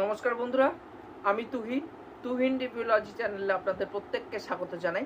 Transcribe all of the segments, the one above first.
নমস্কার বন্ধুরা, আমি তুহিন রিভিউলজি চ্যানেলে আপনাদের প্রত্যেককে স্বাগত জানাই।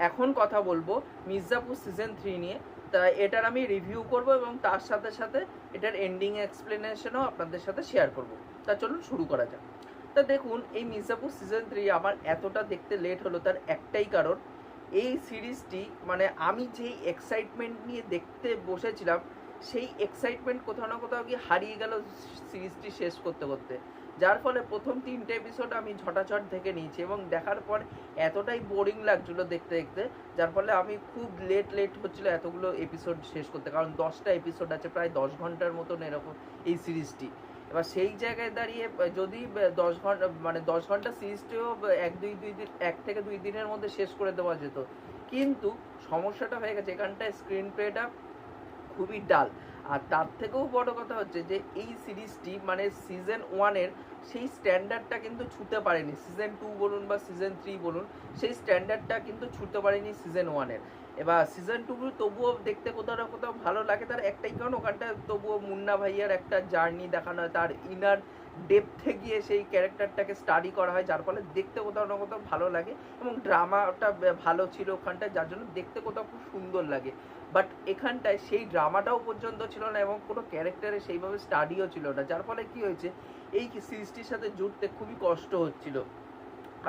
এখন কথা বলবো মির্জাপুর সিজন 3 নিয়ে। তা এটার আমি রিভিউ করব এবং তার সাথে সাথে এটার এন্ডিং এক্সপ্লেনেশনও আপনাদের সাথে শেয়ার করব। তা চলুন শুরু করা যাক। তা দেখুন, এই মির্জাপুর সিজন 3 আমার এতটা দেখতে লেট হলো তার একটাই কারণ, এই সিরিজটি মানে আমি যেই এক্সাইটমেন্ট নিয়ে দেখতে বসেছিলাম সেই এক্সাইটমেন্ট কোথাও না কোথাও গিয়ে হারিয়ে গেল সিরিজটি শেষ করতে করতে। যার ফলে প্রথম 3টে এপিসোড আমি ঝটাঝট দেখে নিয়েছি এবং দেখার পর এতটাই বোরিং লাগছিল দেখতে দেখতে, যার ফলে আমি খুব লেট হচ্ছিল এতগুলো এপিসোড শেষ করতে, কারণ 10টা এপিসোড আছে, প্রায় 10 ঘন্টার মতন এরকম এই সিরিজটি। এবার সেই জায়গায় দাঁড়িয়ে যদি 10 ঘন্টা মানে 10 ঘন্টা সিরিজটিও 1 থেকে 2 দিনের মধ্যে শেষ করে দেওয়া যেত, কিন্তু সমস্যাটা হয়ে গেছে এখানটায় স্ক্রিন প্লেটা খুবই ডাল। আর তার থেকেও বড় কথা হচ্ছে যে এই সিরিজটি মানে সিজন 1-এর সেই স্ট্যান্ডার্ডটা কিন্তু ছুঁতে পারেনি, সিজন 2 বলুন বা সিজন 3 বলুন, সেই স্ট্যান্ডার্ডটা কিন্তু ছুঁতে পারেনি সিজন 1-এর। এবার সিজন 2 তবুও দেখতে কোথাও না কোথাও ভালো লাগে, তার একটাই কারণ ওখানটা তবুও মুন্না ভাইয়ার একটা জার্নি দেখানো হয়, তার ইনার ডেপথে গিয়ে সেই ক্যারেক্টারটাকে স্টাডি করা হয়, যার ফলে দেখতে কোথাও না কোথাও ভালো লাগে এবং ড্রামাটা ভালো ছিল ওখানটায়, যার জন্য দেখতে কোথাও খুব সুন্দর লাগে। বাট এখানটায় সেই ড্রামাটাও পর্যন্ত ছিল না এবং কোনো ক্যারেক্টারে সেইভাবে স্টাডিও ছিল না, যার ফলে কি হয়েছে এই সিরিজটির সাথে জুড়তে খুবই কষ্ট হচ্ছিল।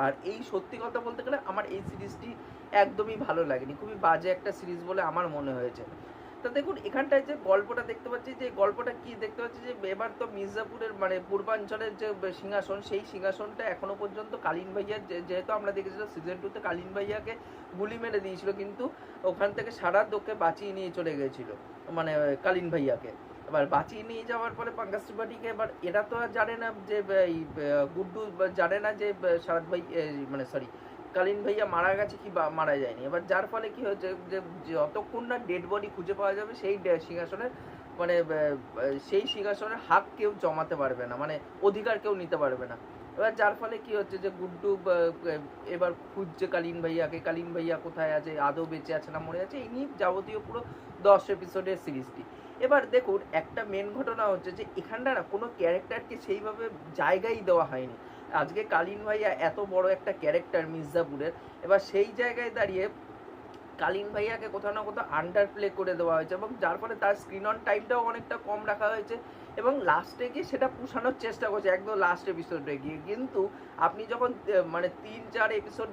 আর এই সত্যি কথা বলতে গেলে আমার এই সিরিজটি একদমই ভালো লাগেনি, খুবই বাজে একটা সিরিজ বলে আমার মনে হয়েছে। তো দেখুন এখানটায় যে গল্পটা দেখতে পাচ্ছি, যে গল্পটা কি দেখতে পাচ্ছি, যে এবার তো মির্জাপুরের মানে পূর্বাঞ্চলের যে সিংহাসন, সেই সিংহাসনটা এখনো পর্যন্ত কালীন ভাইয়ার, যেহেতু আমরা দেখেছিলাম সিজন 2-তে কালীন ভাইয়াকে গুলি মেরে দিয়েছিল, কিন্তু ওখান থেকে সারা দোকে বাঁচিয়ে নিয়ে চলে গেছিল মানে কালীন ভাইয়াকে। এবার বাঁচিয়ে নিয়ে যাওয়ার পরে পাঙ্গাস ত্রিপাঠীকে, এবার এরা তো আর জানে না যে এই গুড্ডু জানে না যে সারাদ ভাই মানে সরি কালীন ভাইয়া মারা গেছে কি বা মারা যায়নি। এবার যার ফলে কি হয়েছে যে যতক্ষণ না ডেড বডি খুঁজে পাওয়া যাবে সেই সিংহাসনের মানে সেই সিংহাসনের হাত কেউ জমাতে পারবে না, মানে অধিকার কেউ নিতে পারবে না। এবার যার ফলে কি হচ্ছে যে গুড্ডু এবার খুঁজছে কালীন ভাইয়াকে, কালীন ভাইয়া কোথায় আছে, আদৌ বেঁচে আছে না মরে আছে, এই নিয়ে যাবতীয় পুরো 10 এপিসোডের সিরিজটি। এবার দেখুন একটা মেন ঘটনা হচ্ছে যে এখানটা না কোনো ক্যারেক্টারকে সেইভাবে জায়গাই দেওয়া হয়নি। আজকে কালীন ভাইয়া এত বড় একটা ক্যারেক্টার মির্জাপুরের, এবার সেই জায়গায় দাঁড়িয়ে কালীন ভাইয়াকে কোথাও না কোথাও আন্ডার প্লে করে দেওয়া হয়েছে এবং যার ফলে তার স্ক্রিন অন টাইমটাও অনেকটা কম রাখা হয়েছে এবং লাস্টে গিয়ে সেটা পুষানোর চেষ্টা করছে একদম লাস্ট এপিসোডে গিয়ে, কিন্তু আপনি যখন মানে 3-4 এপিসোড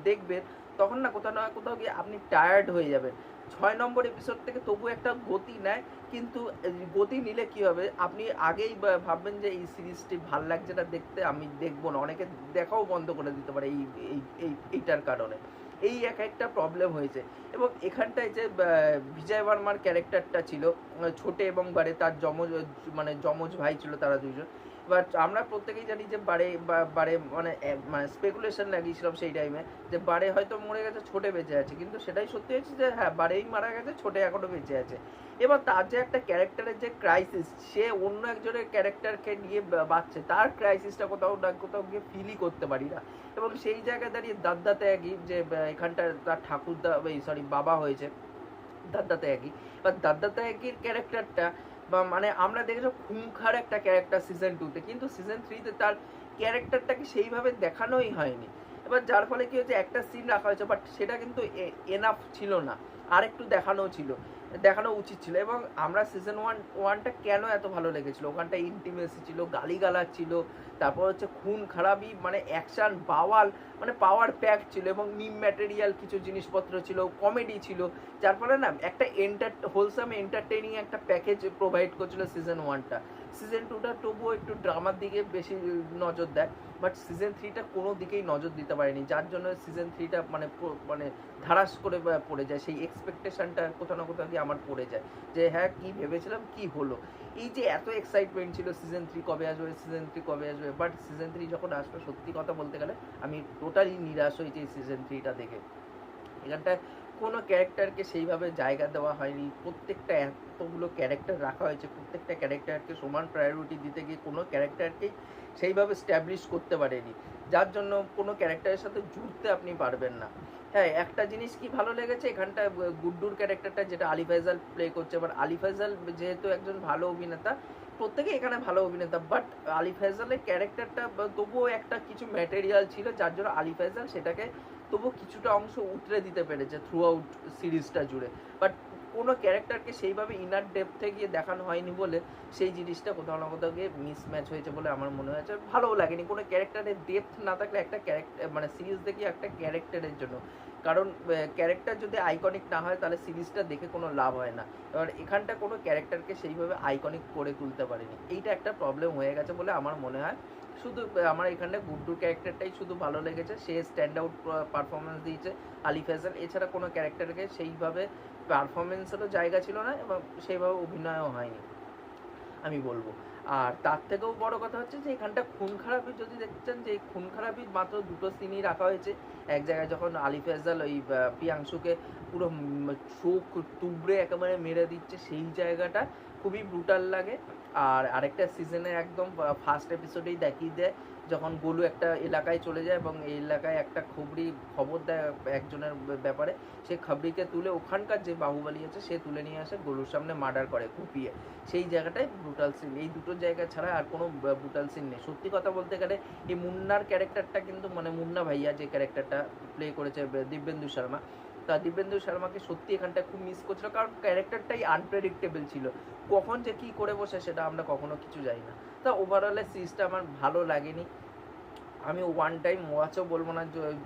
দেখবেন তখন না কোথাও গিয়ে আপনি টায়ার্ড হয়ে যাবেন। 6 নম্বর এপিসোড থেকে তবু একটা গতি নেয়, কিন্তু গতি নিলে কি হবে, আপনি আগেই ভাববেন যে এই সিরিজটি ভাল লাগছে না দেখতে, আমি দেখবো না, অনেকে দেখাও বন্ধ করে দিতে পারে এইটার কারণে। এই একটা প্রবলেম হয়েছে। এবং এখানটায় যে বিজয় বর্মার ক্যারেক্টারটা ছিল ছোটে এবং বারে তার মানে যমজ ভাই ছিল তারা দুজন। এবার আমরা প্রত্যেকেই জানি যে বারে মানে মানে স্পেকুলেশন লাগিয়েছিলাম সেই টাইমে যে বারে হয়তো মরে গেছে, ছোটে বেঁচে আছে, কিন্তু সেটাই সত্যি হয়েছে যে হ্যাঁ বারেই মারা গেছে, ছোটে এখনো বেঁচে আছে। এবার তার যে একটা ক্যারেক্টারের যে ক্রাইসিস, সে অন্য একজনের ক্যারেক্টারকে নিয়ে বাঁচছে, তার ক্রাইসিসটা কোথাও না কোথাও গিয়ে ফিলই করতে পারি না। এবং সেই জায়গায় দাঁড়িয়ে দাদা ত্যাগী যে এখানটার তার ঠাকুরদা সরি বাবা হয়েছে দাদা ত্যাগী, বা দাদা ত্যাগীর ক্যারেক্টারটা বা মানে আমরা দেখেছি খুঙ্খার একটা ক্যারেক্টার সিজন 2-তে, কিন্তু সিজন 3-তে তার ক্যারেক্টারটাকে সেইভাবে দেখানোই হয়নি। এবার যার ফলে কি হচ্ছে একটা সিন রাখা হয়েছে বাট সেটা কিন্তু এনাফ ছিল না, আর একটু দেখানো উচিত ছিল। এবং আমরা সিজন 1টা কেন এত ভালো লেগেছিল, ওখানটা ইন্টিমেসি ছিল, গালিগালাজ ছিল, তারপর হচ্ছে খুন খারাপি, মানে অ্যাকশন বাওয়াল, মানে পাওয়ার প্যাক ছিল এবং মিম ম্যাটেরিয়াল কিছু জিনিসপত্র ছিল, কমেডি ছিল, যার ফলে না একটা হোলসাম এন্টারটেইনিং একটা প্যাকেজ প্রোভাইড করছিল সিজন 1টা। সিজন 2টা তবুও একটু ড্রামার দিকে বেশি নজর দেয়, বাট সিজন 3টা কোনো দিকেই নজর দিতে পারেনি, যার জন্য সিজন 3টা মানে মানে ধারাস করে পড়ে যায়, সেই এক্সপেকটেশনটা কোথাও না কোথাও গিয়ে আমার পড়ে যায় যে হ্যাঁ কি ভেবেছিলাম কি হলো। এই যে এত এক্সাইটমেন্ট ছিল সিজন 3 কবে আসবে, সিজন 3 কবে আসবে, বাট সিজন 3 যখন আসলো সত্যি কথা বলতে গেলে আমি টোটালি নিরাশ হয়েছি এই সিজন 3টা দেখে। এখানটায় কোনো ক্যারেক্টারকে সেইভাবে জায়গা দেওয়া হয়নি, প্রত্যেকটা এতগুলো ক্যারেক্টার রাখা হয়েছে, প্রত্যেকটা ক্যারেক্টারকে সমান প্রায়োরিটি দিতে গিয়ে কোনো ক্যারেক্টারকেই সেইভাবে স্ট্যাবলিশ করতে পারেনি, যার জন্য কোনো ক্যারেক্টারের সাথে জুড়তে আপনি পারবেন না। হ্যাঁ একটা জিনিস কি ভালো লেগেছে এখানটায়, গুড্ডুর ক্যারেক্টারটা যেটা আলি ফাইজাল প্লে করছে, এবার আলি ফাইজাল যেহেতু একজন ভালো অভিনেতা, প্রত্যেকে এখানে ভালো অভিনেতা, বাট আলি ফয়সালের ক্যারেক্টারটা তবুও একটা কিছু ম্যাটেরিয়াল ছিল যার জন্য আলি ফয়সাল সেটাকে তবুও কিছুটা অংশ উতরে দিতে পেরেছে থ্রু আউট সিরিজটা জুড়ে। বাট কোনো ক্যারেক্টারকে সেইভাবে ইনার ডেপথে গিয়ে দেখানো হয়নি বলে সেই জিনিসটা কোথাও না কোথাও গিয়ে মিসম্যাচ হয়েছে বলে আমার মনে হয়েছে। ভালোও লাগেনি কোনো ক্যারেক্টারের ডেপথ না থাকলে একটা ক্যারেক্টার মানে সিরিজ দেখি একটা ক্যারেক্টারের জন্য, কারণ ক্যারেক্টার যদি আইকনিক না হয় তাহলে সিরিজটা দেখে কোনো লাভ হয় না। এবার এখানটা কোনো ক্যারেক্টারকে সেইভাবে আইকনিক করে তুলতে পারেনি, এইটা একটা প্রবলেম হয়ে গেছে বলে আমার মনে হয়। শুধু আমার এখানে গুড্ডুর ক্যারেক্টারটাই শুধু ভালো লেগেছে, সে স্ট্যান্ড আউট পারফরমেন্স দিয়েছে আলি ফয়সাল, এছাড়া কোনো ক্যারেক্টারকে সেইভাবে পারফরমেন্সেরও জায়গা ছিল না এবং সেইভাবে অভিনয়ও হয়নি আমি বলবো। আর তার থেকেও বড় কথা হচ্ছে যে এখানটা খুন খারাপি যদি দেখছেন, যে খুন খারাপি মাত্র দুটো সিনই রাখা হয়েছে। এক জায়গায় যখন আলি ফয়সাল ওই প্রিয়াংশুকে পুরো চোখ তুবড়ে একেবারে মেরে দিচ্ছে, সেই জায়গাটা খুবই ব্রুটাল লাগে। আর আরেকটা সিজনে একদম ফার্স্ট এপিসোডেই দেখিয়ে দেয় যখন গোলু একটা এলাকায় চলে যায় এবং এই এলাকায় একটা খবর দেয় একজনের ব্যাপারে, সে খবরিকে তুলে ওখানকার যে বাহুবলী আছে সে তুলে নিয়ে আসে গলুর সামনে মার্ডার করে কুপিয়ে, সেই জায়গাটায় ব্রুটাল সিন। এই দুটো জায়গা ছাড়া আর কোনো ব্রুটাল সিন নেই। সত্যি কথা বলতে গেলে এই মুন্নার ক্যারেক্টারটা কিন্তু মানে মুন্না ভাইয়া যে ক্যারেক্টারটা প্লে করেছে দিব্যেন্দু শর্মা, তা দিব্যেন্দু শর্মাকে সত্যি এখানটা খুব মিস করছিল, কারণ ক্যারেক্টারটাই আনপ্রেডিক্টেবল ছিল, কখন যে কী করে বসে সেটা আমরা কখনো কিছু জানি না। তা ওভারঅলে সিরিজটা আমার ভালো লাগেনি, আমি ওয়ান টাইম ওয়াচও বলবো না,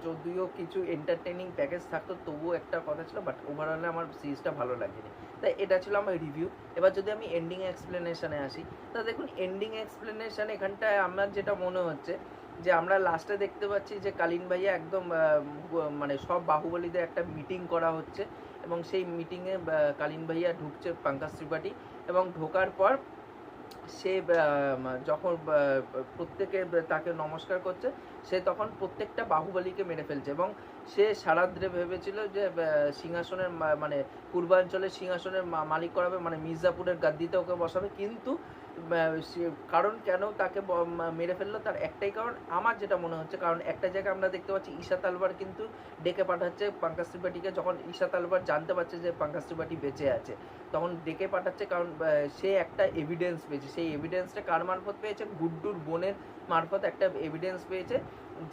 যদিও কিছু এন্টারটেনিং প্যাকেজ থাকতো তবুও একটা কথা ছিল, বাট ওভারঅলে আমার সিরিজটা ভালো লাগেনি। তাই এটা ছিল আমার রিভিউ। এবার যদি আমি এন্ডিং এক্সপ্লেনেশনে আসি, তা দেখুন এন্ডিং এক্সপ্লেনেশন এখানটায় আমার যেটা মনে হচ্ছে যে আমরা লাস্টে দেখতে পাচ্ছি যে কালীন ভাইয়া একদম মানে সব বাহুবলীদের একটা মিটিং করা হচ্ছে এবং সেই মিটিংয়ে কালীন ভাইয়া ঢুকছে পঙ্কজ ত্রিপাঠী, এবং ঢোকার পর সে যখন প্রত্যেকে তাকে নমস্কার করছে, সে তখন প্রত্যেকটা বাহুবলীকে মেরে ফেলছে এবং সে সারাদ্রে ভেবেছিল যে সিংহাসনের মানে পূর্বাঞ্চলের সিংহাসনের মালিক করাবে, মানে মির্জাপুরের গাদ্দিতে ওকে বসাবে। কিন্তু কারণ কেন তাকে মেরে ফেললো তার একটাই কারণ আমার যেটা মনে হচ্ছে, কারণ একটা জায়গায় আমরা দেখতে পাচ্ছি ঈশা তালবার কিন্তু ডেকে পাঠাচ্ছে পঙ্কজ ত্রিপাঠীকে, যখন ঈশা তালবার জানতে পারছে যে পঙ্কজ ত্রিপাঠী বেঁচে আছে তখন ডেকে পাঠাচ্ছে, কারণ সে একটা এভিডেন্স পেয়েছে। সেই এভিডেন্সটা কার মারফত পেয়েছে? গুড্ডুর বোনের মারফত একটা এভিডেন্স পেয়েছে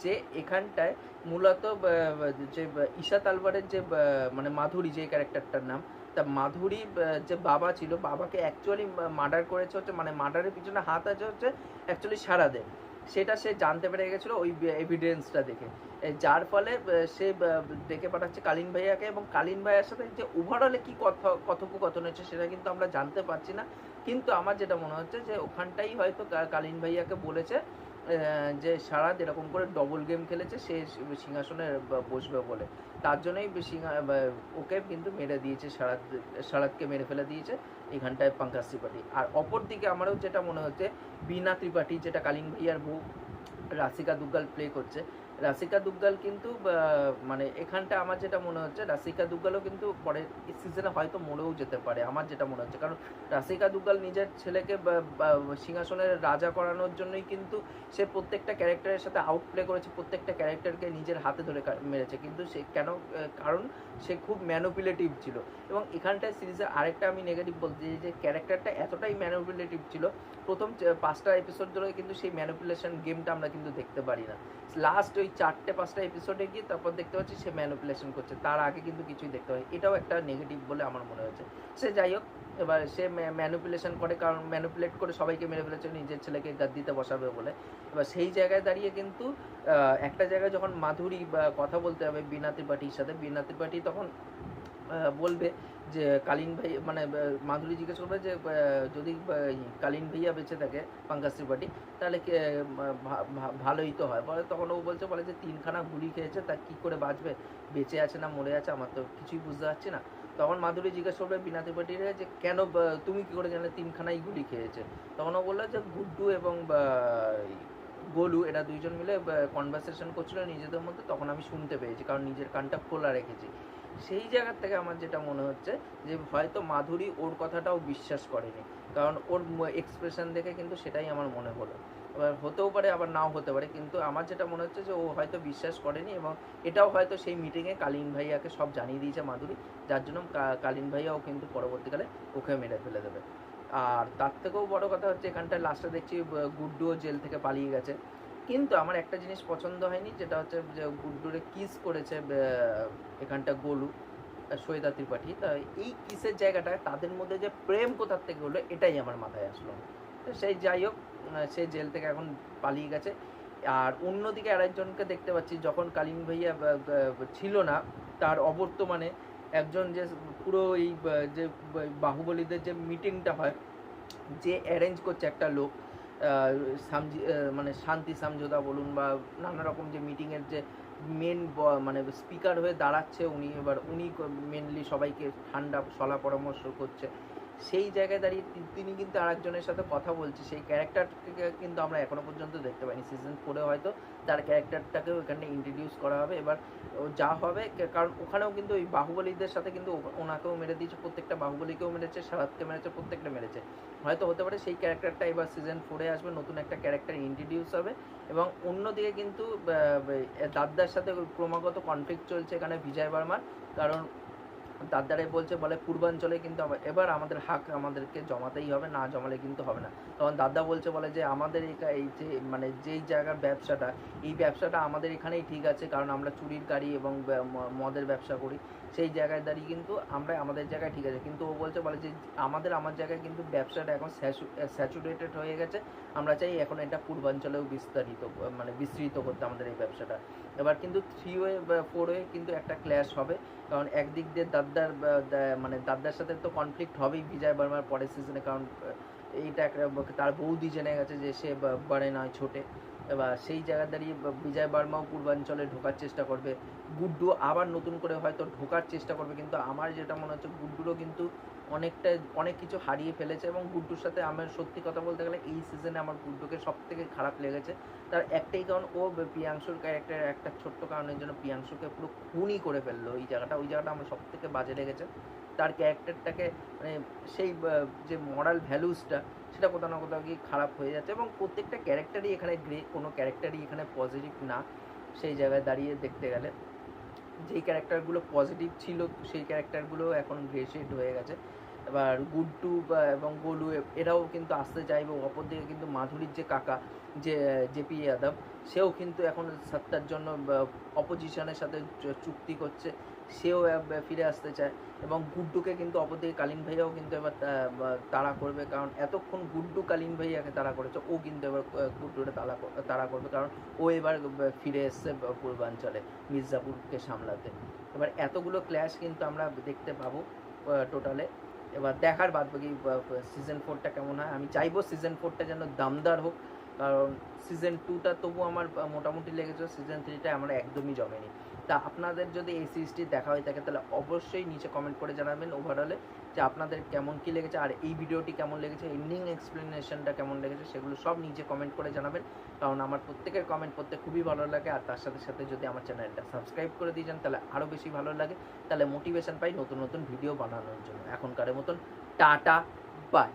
যে এখানটায় মূলত যে ঈশা তালবারের যে মানে মাধুরী যে ক্যারেক্টারটার নাম, তা মাধুরী যে বাবা ছিল, বাবাকে অ্যাকচুয়ালি মার্ডার করেছে হচ্ছে, মানে মার্ডারের পিছনে হাত আছে হচ্ছে অ্যাকচুয়ালি সারাদের, সেটা সে জানতে পেরে গেছিলো ওই এভিডেন্সটা দেখে, যার ফলে সে ডেকে পাঠাচ্ছে কালীন ভাইয়াকে। এবং কালীন ভাইয়ার সাথে যে ওভারঅলে কী কথোপকথন হচ্ছে সেটা কিন্তু আমরা জানতে পারছি না, কিন্তু আমার যেটা মনে হচ্ছে যে ওখানটাই হয়তো কালীন ভাইয়াকে বলেছে যে সারাদ এরকম করে ডবল গেম খেলেছে, সে সিংহাসনে বসবে বলে, তার জন্যই ওকে কিন্তু মেরে দিয়েছে, সারাদকে মেরে ফেলে দিয়েছে এখানটায় পঙ্কজ ত্রিপাঠী। আর অপর দিকে আমারও যেটা মনে হচ্ছে বীণা ত্রিপাঠী, যেটা কালীন ভাইয়ার বউ রাশিকা দুগ্গাল প্লে করছে, রাশিকা দুগ্গাল কিন্তু মানে এখানটা আমার যেটা মনে হচ্ছে রাশিকা দুগ্গালও কিন্তু পরের সিজনে হয়তো মরেও যেতে পারে আমার যেটা মনে হচ্ছে, কারণ রাশিকা দুগ্গাল নিজের ছেলেকে সিংহাসনের রাজা করানোর জন্যই কিন্তু সে প্রত্যেকটা ক্যারেক্টারের সাথে আউট প্লে করেছে, প্রত্যেকটা ক্যারেক্টারকে নিজের হাতে ধরে মেরেছে, কিন্তু সে কেন? কারণ সে খুব ম্যানুপুলেটিভ ছিল। এবং এখানটায় সিরিজের আরেকটা আমি নেগেটিভ বলতে চাই যে ক্যারেক্টারটা এতটাই ম্যানুপুলেটিভ ছিল, প্রথম 5টা এপিসোড ধরে কিন্তু সেই ম্যানুপুলেশন গেমটা আমরা কিন্তু দেখতে পারি না, লাস্ট ওই 4-5টা এপিসোডে গিয়ে তারপর দেখতে পাচ্ছি সে ম্যানুপুলেশন করছে, তার আগে কিন্তু কিছুই দেখতে পাই, এটাও একটা নেগেটিভ বলে আমার মনে হয়েছে। সে যাই হোক, এবার সে ম্যানুপুলেশন করে, কারণ ম্যানুপুলেট করে সবাইকে মেরে ফেলেছে নিজের ছেলেকে গাদ্দিতে বসাবে বলে। এবার সেই জায়গায় দাঁড়িয়ে কিন্তু একটা জায়গায় যখন মাধুরী কথা বলতে হবে বীণা ত্রিপাঠীর সাথে, বীণা ত্রিপাঠী তখন বলবে যে কালীন ভাই, মানে মাধুরী জিজ্ঞেস করবে যে যদি কালীন ভাইয়া বেঁচে থাকে পঙ্কজ ত্রিপাঠী তাহলে ভালোই তো হয়, বলে তখন ও বলে যে 3খানা গুলি খেয়েছে, তা কী করে বাঁচবে, বেঁচে আছে না মরে আছে আমার তো কিছুই বুঝতে পারছি না। তখন মাধুরী জিজ্ঞেস করবে বীণা ত্রিপাঠীর যে কেন তুমি কী করে জানলে 3খানাই গুলি খেয়েছে, তখন ও বললো যে গুড্ডু এবং গোলু এরা দুইজন মিলে কনভারসেশন করছিল নিজেদের মধ্যে, তখন আমি শুনতে পেয়েছি কারণ নিজের কানটা খোলা রেখেছি। সেই জায়গার থেকে আমার যেটা মনে হচ্ছে যে হয়তো মাধুরী ওর কথাটাও বিশ্বাস করেনি, কারণ ওর এক্সপ্রেশন দেখে কিন্তু সেটাই আমার মনে হলো। এবার হতেও পারে আবার নাও হতে পারে, কিন্তু আমার যেটা মনে হচ্ছে যে ও হয়তো বিশ্বাস করেনি এবং এটাও হয়তো সেই মিটিংয়ে কালীন ভাইয়াকে সব জানিয়ে দিয়েছে মাধুরী, যার জন্য কালীন ভাইয়াও কিন্তু পরবর্তীকালে ওকে মেরে ফেলে দেবে। আর তার থেকেও বড় কথা হচ্ছে এখানটায় লাস্টে দেখছি গুড্ডুও জেল থেকে পালিয়ে গেছে। কিন্তু আমার একটা জিনিস পছন্দ হয়নি, যেটা হচ্ছে যে গুড্ডুরে কিস করেছে এখানটা গোলু, সৈয়দা ত্রিপাঠী। তা এই কিসের জায়গাটায় তাদের মধ্যে যে প্রেম কোথার থেকে হলো এটাই আমার মাথায় আসলো না। তো সেই যাই হোক, সে জেল থেকে এখন পালিয়ে গেছে। আর অন্যদিকে আরেকজনকে দেখতে পাচ্ছি, যখন কালীন ভাইয়া ছিল না, তার অবর্তমানে একজন যে পুরো এই যে বাহুবলীদের যে মিটিংটা হয়, যে অ্যারেঞ্জ করছে একটা লোক, মানে শান্তি সমঝোতা বলুন বা নানা রকম যে মিটিংয়ের যে মেন মানে স্পিকার হয়ে দাঁড়াচ্ছে উনি, এবার উনি মেনলি সবাইকে ঠান্ডা সলা পরামর্শ করছে। সেই জায়গায় দাঁড়িয়ে তিনি কিন্তু আরেকজনের সাথে কথা বলছে, সেই ক্যারেক্টারকে কিন্তু আমরা এখনো পর্যন্ত দেখতে পাইনি। সিজন 4-এ হয়তো তার ক্যারেক্টারটাকেও এখানে ইন্ট্রোডিউস করা হবে। এবার যা হবে, কারণ ওখানেও কিন্তু ওই বাহুবলীদের সাথে কিন্তু ওনাকেও মেরে দিয়েছে, প্রত্যেকটা বাহুবলীকেও মেরেছে, সারাতকে মেরেছে, প্রত্যেকটা মেরেছে। হয়তো হতে পারে সেই ক্যারেক্টারটা এবার সিজন 4-এ আসবে, নতুন একটা ক্যারেক্টার ইন্ট্রোডিউস হবে। এবং অন্যদিকে কিন্তু দাদ্দার সাথে ক্রমাগত কনফ্লিক্ট চলছে এখানে বিজয় বর্মার, কারণ দাদারাই বলছে, বলে পূর্বাঞ্চলে কিন্তু এবার আমাদের হাক আমাদেরকে জমাতেই হবে, না জমালে কিন্তু হবে না। তখন দাদা বলছে, বলে যে আমাদের এই যে মানে যেই জায়গার ব্যবসাটা, এই ব্যবসাটা আমাদের এখানেই ঠিক আছে, কারণ আমরা চুরির গাড়ি এবং মদের ব্যবসা করি। সেই জায়গায় দাঁড়িয়ে কিন্তু আমরা আমাদের জায়গায় ঠিক আছে, কিন্তু ও বলছে, বলে যে আমার জায়গায় কিন্তু ব্যবসাটা এখন স্যাচুরেটেড হয়ে গেছে, আমরা চাই এখন এটা পূর্বাঞ্চলেও মানে বিস্তৃত করতে আমাদের এই ব্যবসাটা। এবার কিন্তু 3-ওয়ে বা 4-ওয়ে কিন্তু একটা ক্ল্যাশ হবে, কারণ একদিক দিয়ে মানে দাদার সাথে তো কনফ্লিক্ট হবেই বিজয় বর্মার পরের সিজনে, কারণ এইটা তার বৌদি জেনে গেছে যে সে বড়ে নয় ছোটে। এবার সেই জায়গা দাঁড়িয়ে বিজয় বর্মাও পূর্বাঞ্চলে ঢোকার চেষ্টা করবে, গুড্ডু আবার নতুন করে হয়তো ঢোকার চেষ্টা করবে। কিন্তু আমার যেটা মনে হচ্ছে, গুড্ডুরও কিন্তু অনেক কিছু হারিয়ে ফেলেছে। এবং গুড্ডুর সাথে আমার সত্যি কথা বলতে গেলে এই সিজনে আমার গুড্ডুকে সব থেকে খারাপ লেগেছে। তার একটাই কারণ, ও প্রিয়াংশুর ক্যারেক্টার একটা ছোট্ট কারণের জন্য প্রিয়াংশুকে পুরো খুনই করে ফেললো। ওই জায়গাটা আমার সব থেকে বাজে লেগেছে। তার ক্যারেক্টারটাকে মানে সেই যে মরাল ভ্যালুসটা, সেটা কোথাও না কোথাও গিয়ে খারাপ হয়ে যাচ্ছে। এবং প্রত্যেকটা ক্যারেক্টারই এখানে গ্রে, কোনো ক্যারেক্টারই এখানে পজিটিভ না। সেই জায়গায় দাঁড়িয়ে দেখতে গেলে যেই ক্যারেক্টারগুলো পজিটিভ ছিল, সেই ক্যারেক্টারগুলো এখন গ্রে শেড হয়ে গেছে। এবার গুড্ডু এবং গোলু এরাও কিন্তু আসতে চাইবে। অপরদিকে কিন্তু মাধুরীর যে কাকা, যে জেপি যাদব, সেও কিন্তু এখন সত্তার জন্য অপোজিশনের সাথে চুক্তি করছে, সেও ফিরে আসতে চায়। এবং গুড্ডুকে কিন্তু অপরদিকে কালীন ভাইয়াও কিন্তু এবার তাড়া করবে, কারণ এতক্ষণ গুড্ডু কালীন ভাইয়াকে তাড়া করেছে, ও কিন্তু এবার গুড্ডুরে তাড়া করবে, কারণ ও এবার ফিরে এসছে পূর্বাঞ্চলে মির্জাপুরকে সামলাতে। এবার এতগুলো ক্ল্যাশ কিন্তু আমরা দেখতে পাবো টোটালে। এবার দেখার বাদ বাকি সিজন 4টা কেমন হয়। আমি চাইবো সিজন 4টা যেন দামদার হোক, কারণ সিজন 2টা তবু আমার মোটামুটি লেগেছে, সিজন 3টা আমার একদমই জমেনি। তা আপনাদের যদি এই সিরিজটি দেখা হয়ে থাকে, তাহলে অবশ্যই নিচে কমেন্ট করে জানাবেন ওভারঅলে যে আপনাদের কেমন কী লেগেছে, আর এই ভিডিওটি কেমন লেগেছে, এন্ডিং এক্সপ্লেনেশনটা কেমন লেগেছে, সেগুলো সব নিচে কমেন্ট করে জানাবেন, কারণ আমার প্রত্যেকের কমেন্ট পড়তে খুবই ভালো লাগে। আর তার সাথে সাথে যদি আমার চ্যানেলটা সাবস্ক্রাইব করে দিয়ে যান, তাহলে আরও বেশি ভালো লাগে, তাহলে মোটিভেশন পাই নতুন নতুন ভিডিও বানানোর জন্য। এখনকারের মতন টাটা, বাই।